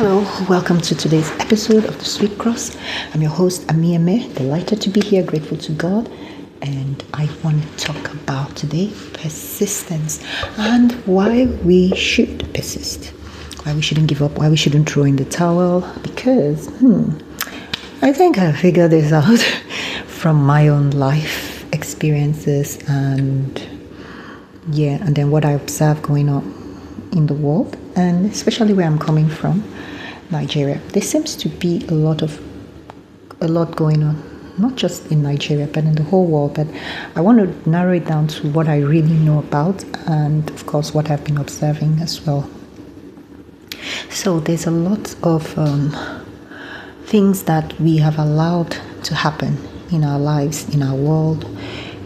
Hello, welcome to today's episode of The Sweet Cross. I'm your host, Amieme, delighted to be here, grateful to God. And I want to talk about today persistence and why we should persist, why we shouldn't give up, why we shouldn't throw in the towel. Because I think I figured this out from my own life experiences and then what I observe going on in the world, and especially where I'm coming from, Nigeria. There seems to be a lot going on, not just in Nigeria, but in the whole world. But I want to narrow it down to what I really know about, and of course, what I've been observing as well. So there's a lot of things that we have allowed to happen in our lives, in our world,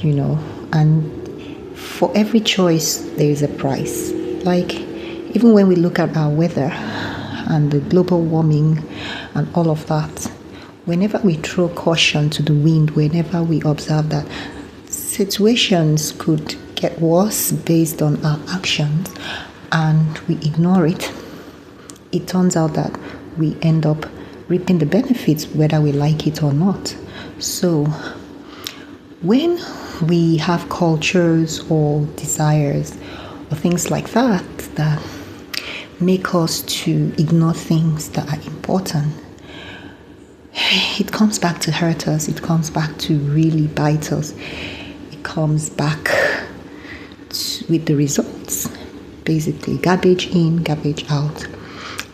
and for every choice, there is a price. Like, even when we look at our weather and the global warming and all of that, whenever we throw caution to the wind, whenever we observe that situations could get worse based on our actions and we ignore it, it turns out that we end up reaping the benefits whether we like it or not. So when we have cultures or desires or things like that make us to ignore things that are important, it comes back to hurt us. It comes back to really bite us. It comes back with the results, basically garbage in, garbage out.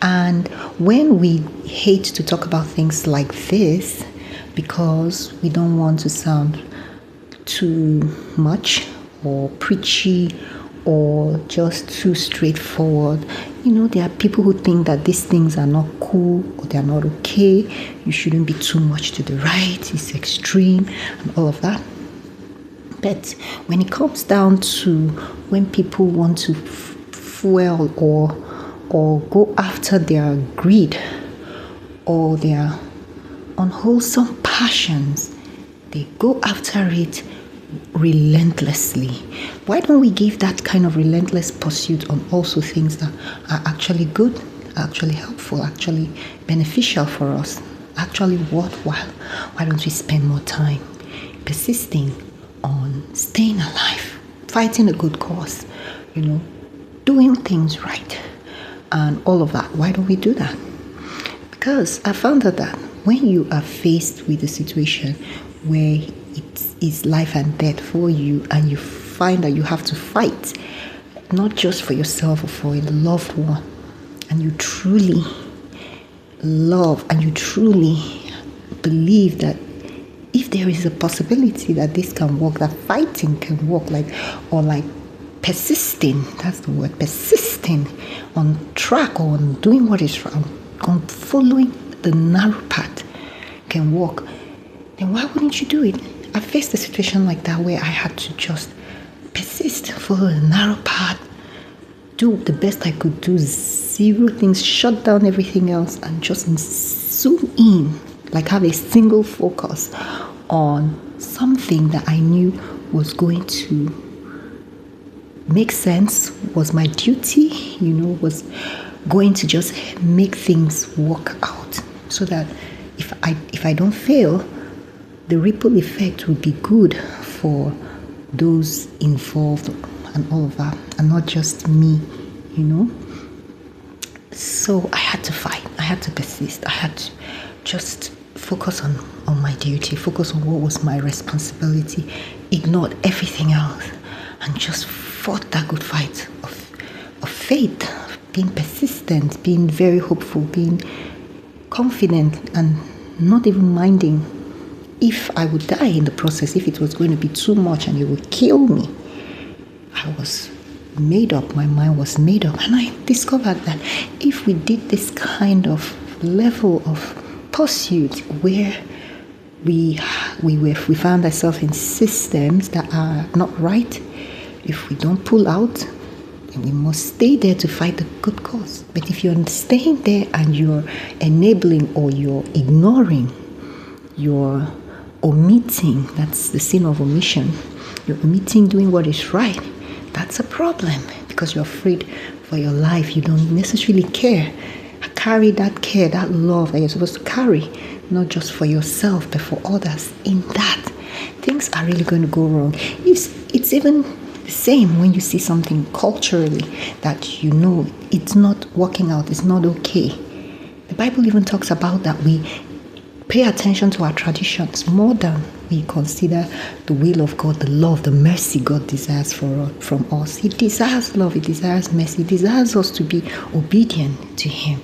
And when we hate to talk about things like this because we don't want to sound too much or preachy or just too straightforward. There are people who think that these things are not cool or they are not okay. You shouldn't be too much to the right. It's extreme and all of that. But when it comes down to when people want to fuel or go after their greed or their unwholesome passions, they go after it relentlessly. Why don't we give that kind of relentless pursuit on also things that are actually good, actually helpful, actually beneficial for us, actually worthwhile? Why don't we spend more time persisting on staying alive, fighting a good cause, doing things right and all of that? Why don't we do that? Because I found out that when you are faced with a situation where it is life and death for you, and you find that you have to fight, not just for yourself or for a loved one, and you truly love and you truly believe that if there is a possibility that this can work, that fighting can work, like persisting, that's the word, persisting on track or on doing what is wrong, on following the narrow path can work, then why wouldn't you do it? I faced a situation like that where I had to just persist, follow the narrow path, do the best I could do, zero things, shut down everything else, and just zoom in, like have a single focus on something that I knew was going to make sense, was my duty, was going to just make things work out, so that if I don't fail, the ripple effect would be good for those involved and all of that, and not just me, So I had to fight. I had to persist. I had to just focus on my duty, focus on what was my responsibility, ignored everything else, and just fought that good fight of faith, being persistent, being very hopeful, being confident, and not even minding if I would die in the process, if it was going to be too much and it would kill me. I was made up. My mind was made up. And I discovered that if we did this kind of level of pursuit where we found ourselves in systems that are not right, if we don't pull out, then we must stay there to fight the good cause. But if you're staying there and you're enabling or you're ignoring, you're omitting, that's the sin of omission, you're omitting doing what is right, that's a problem, because you're afraid for your life. You don't necessarily care carry that care, that love that you're supposed to carry, not just for yourself, but for others, in that, things are really going to go wrong. It's even the same when you see something culturally that you know it's not working out, it's not okay. The Bible even talks about that we pay attention to our traditions more than we consider the will of God, the love, the mercy God desires from us. He desires love, He desires mercy, He desires us to be obedient to Him.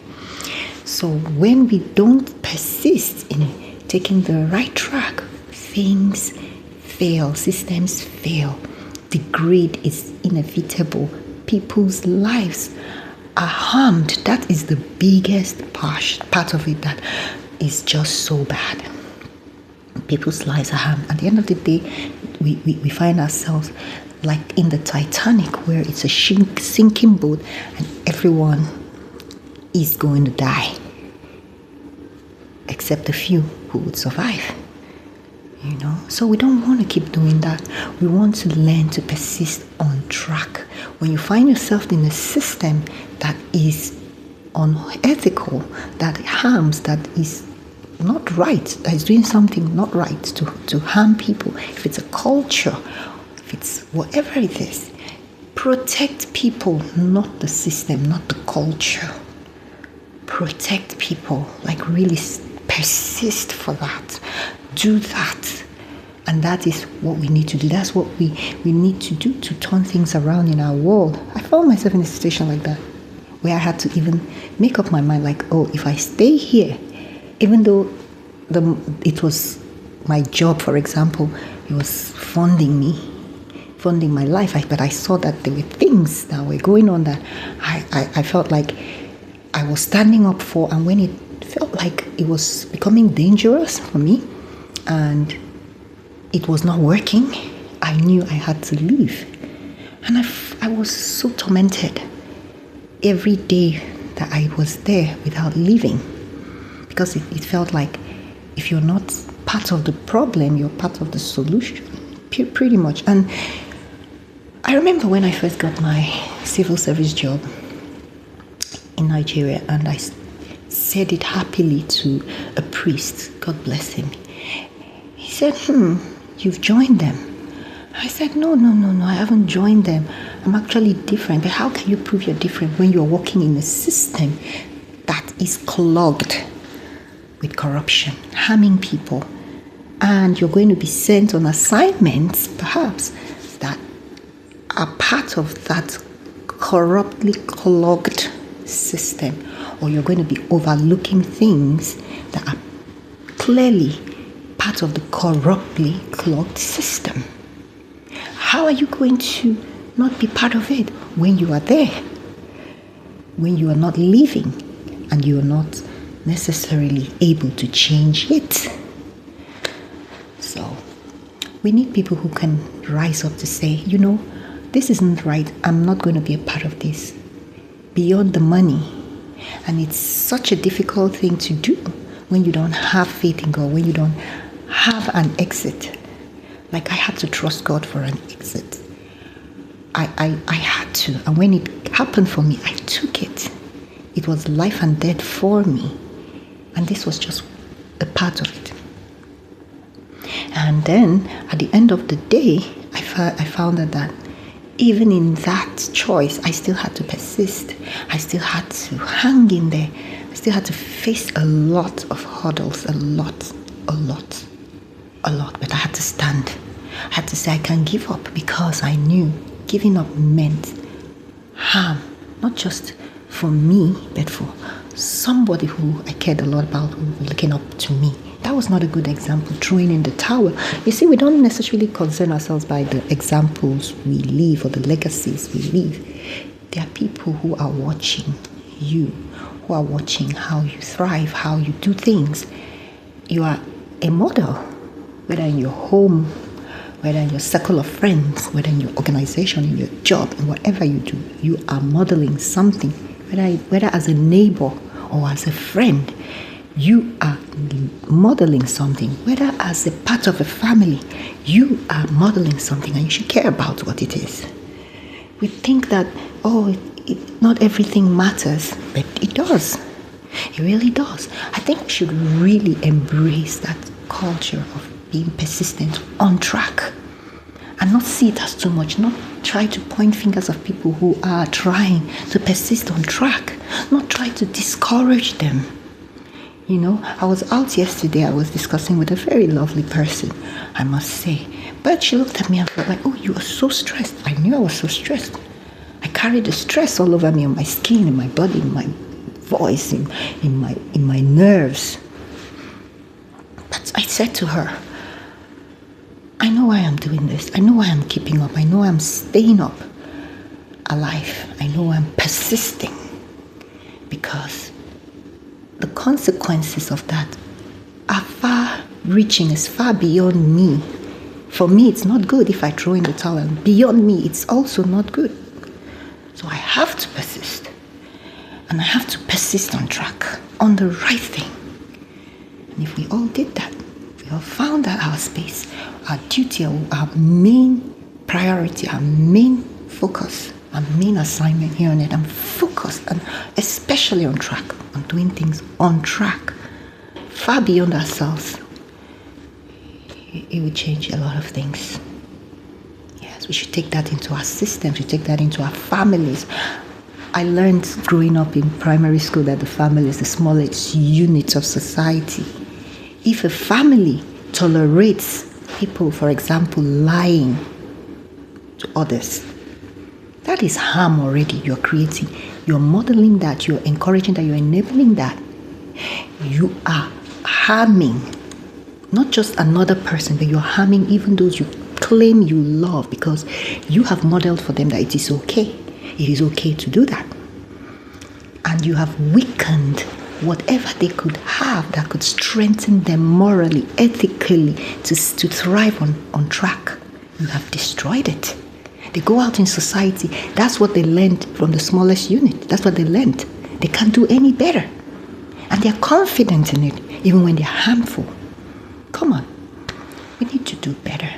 So when we don't persist in taking the right track, things fail, systems fail. The greed is inevitable. People's lives are harmed. That is the biggest part of it that is just so bad. People's lives are harmed. At the end of the day, we find ourselves like in the Titanic, where it's a sinking boat and everyone is going to die, except a few who would survive. So we don't want to keep doing that. We want to learn to persist on track. When you find yourself in a system that is unethical, that harms, that is not right, that is doing something not right to harm people, if it's a culture, if it's whatever it is, protect people, not the system, not the culture. Protect people, like really persist for that. Do that. And that is what we need to do. That's what we need to do to turn things around in our world. I found myself in a situation like that, where I had to even make up my mind, like, oh, if I stay here, even though it was my job, for example, it was funding my life, but I saw that there were things that were going on that I felt like I was standing up for, and when it felt like it was becoming dangerous for me and it was not working, I knew I had to leave. And I was so tormented every day that I was there without leaving, because it felt like if you're not part of the problem, you're part of the solution, pretty much. And I remember when I first got my civil service job in Nigeria, and I said it happily to a priest, God bless him. He said, you've joined them. I said, no, I haven't joined them. I'm actually different. But how can you prove you're different when you're working in a system that is clogged with corruption, harming people, and you're going to be sent on assignments, perhaps, that are part of that corruptly clogged system, or you're going to be overlooking things that are clearly part of the corruptly clogged system. How are you going to not be part of it when you are there? When you are not living and you are not necessarily able to change it? So we need people who can rise up to say, this isn't right. I'm not going to be a part of this. Beyond the money. And it's such a difficult thing to do when you don't have faith in God, when you don't have an exit. Like I had to trust God for an exit. I had to. And when it happened for me, I took it. It was life and death for me. And this was just a part of it. And then at the end of the day, I found that even in that choice, I still had to persist. I still had to hang in there. I still had to face a lot of hurdles, a lot. But I had to stand. I had to say I can't give up, because I knew giving up meant harm, not just for me, but for somebody who I cared a lot about, who was looking up to me. That was not a good example, throwing in the towel. You see, we don't necessarily concern ourselves by the examples we leave or the legacies we leave. There are people who are watching you, who are watching how you thrive, how you do things. You are a model, whether in your home, whether in your circle of friends, whether in your organization, in your job, in whatever you do. You are modeling something, whether as a neighbor or as a friend. You are modeling something, whether as a part of a family. You are modeling something, and you should care about what it is. We think that, not everything matters, but it does. It really does. I think we should really embrace that culture of being persistent on track and not see it as too much, not try to point fingers of people who are trying to persist on track, not try to discourage them. You know, I was out yesterday, I was discussing with a very lovely person, I must say. But she looked at me and felt like, oh, you are so stressed. I knew I was so stressed. I carried the stress all over me, on my skin, in my body, in my voice, in my nerves. But I said to her, I know why I'm doing this. I know why I'm keeping up. I know I'm staying up alive. I know I'm persisting because the consequences of that are far reaching, is far beyond me. For me, it's not good if I throw in the towel. Beyond me, it's also not good. So I have to persist. And I have to persist on track, on the right thing. And if we all did that, we all found out our space, our duty, our main priority, our main focus, our main assignment here on it, I'm focused, and especially on track, on doing things on track, far beyond ourselves, it would change a lot of things. Yes, we should take that into our systems, we should take that into our families. I learned growing up in primary school that the family is the smallest unit of society. If a family tolerates people, for example, lying to others, that is harm already you're creating. You're modeling that, you're encouraging that, you're enabling that. You are harming not just another person, but you're harming even those you claim you love, because you have modeled for them that it is okay. It is okay to do that. And you have weakened whatever they could have that could strengthen them morally, ethically, to thrive on track. You have destroyed it. They go out in society. That's what they learned from the smallest unit. That's what they learned. They can't do any better. And they're confident in it, even when they're harmful. Come on. We need to do better.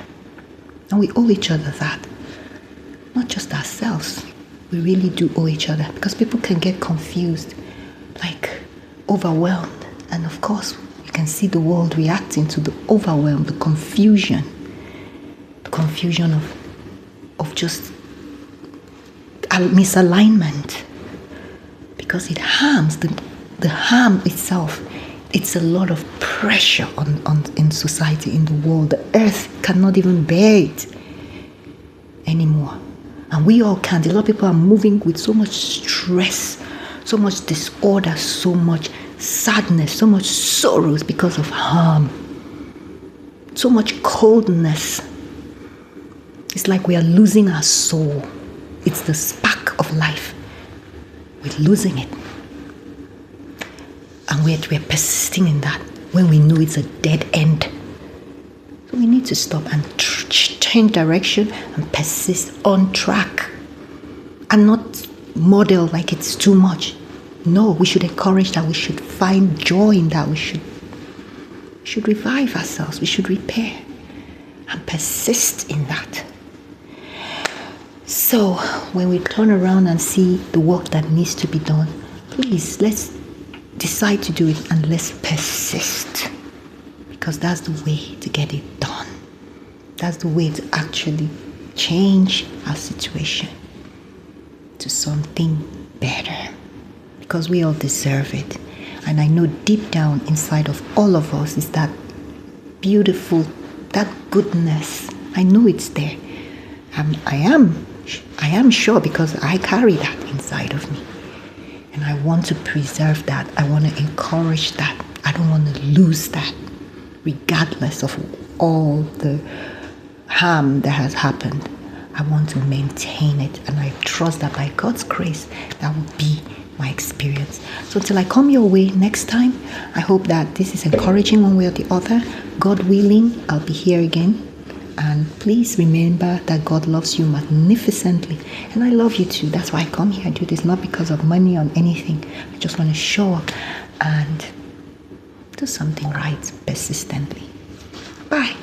And we owe each other that. Not just ourselves. We really do owe each other, because people can get confused, like overwhelmed. And of course, you can see the world reacting to the overwhelm, the confusion of just a misalignment, because it harms the harm itself. It's a lot of pressure on in society, in the world. The earth cannot even bear it anymore. And we all can't. A lot of people are moving with so much stress, so much disorder, so much sadness, so much sorrows because of harm, so much coldness. It's like we are losing our soul. It's the spark of life. We're losing it. And we're persisting in that when we know it's a dead end. So we need to stop and change direction and persist on track, and not model like it's too much. No, we should encourage that. We should find joy in that. We should revive ourselves. We should repair and persist in that. So when we turn around and see the work that needs to be done, please, let's decide to do it and let's persist, because that's the way to get it done. That's the way to actually change our situation to something better, because we all deserve it. And I know deep down inside of all of us is that beautiful, that goodness. I know it's there. I am sure, because I carry that inside of me. And I want to preserve that. I want to encourage that. I don't want to lose that, regardless of all the harm that has happened. I want to maintain it, and I trust that by God's grace, that will be my experience. So until I come your way next time, I hope that this is encouraging one way or the other. God willing, I'll be here again. And please remember that God loves you magnificently, and I love you too. That's why I come here. I do this not because of money or anything. I just want to show up and do something right persistently. Bye.